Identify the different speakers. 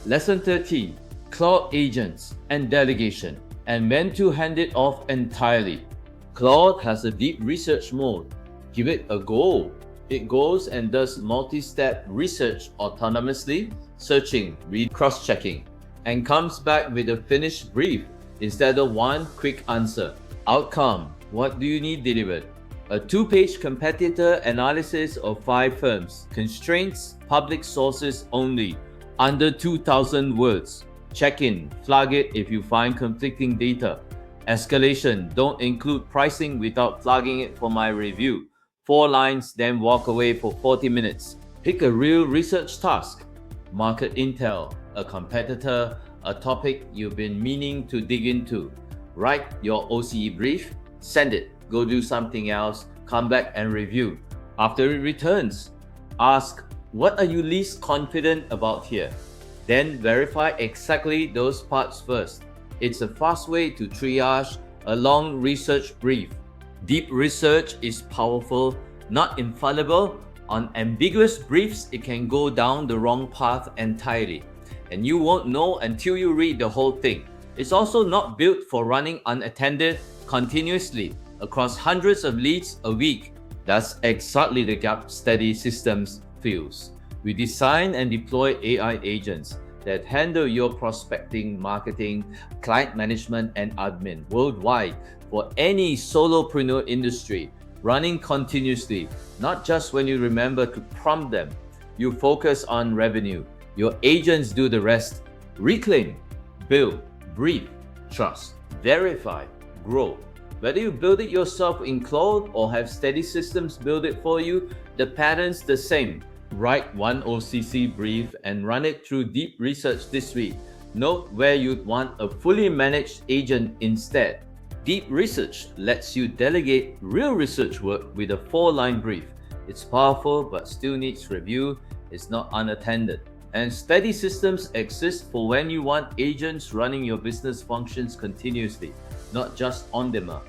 Speaker 1: Lesson 13. Claude Agents and Delegation, and when to hand it off entirely. Claude has a deep research mode. Give it a go. It goes and does multi-step research autonomously, searching, cross-checking, and comes back with a finished brief instead of one quick answer. Outcome: what do you need delivered? A 2-page competitor analysis of 5 firms. Constraints: public sources only, under 2,000 words. Check-in: flag it if you find conflicting data. Escalation: don't include pricing without flagging it for my review. 4 lines, then walk away for 40 minutes. Pick a real research task. Market intel, a competitor, a topic you've been meaning to dig into. Write your OCE brief, send it, go do something else, come back and review. After it returns, ask, what are you least confident about here? Then verify exactly those parts first. It's a fast way to triage a long research brief. Deep research is powerful, not infallible. On ambiguous briefs, it can go down the wrong path entirely, and you won't know until you read the whole thing. It's also not built for running unattended continuously across hundreds of leads a week. That's exactly the gap Steady Systems fills. We design and deploy AI agents that handle your prospecting, marketing, client management, and admin worldwide for any solopreneur industry, running continuously, not just when you remember to prompt them. You focus on revenue. Your agents do the rest. Reclaim, build, brief, trust, verify, grow. Whether you build it yourself in Claude or have Steady Systems build it for you, the pattern's the same. Write one OCC brief and run it through deep research this week. Note where you'd want a fully managed agent instead. Deep research lets you delegate real research work with a 4-line brief. It's powerful but still needs review. It's not unattended. And Steady Systems exists for when you want agents running your business functions continuously, not just on demand.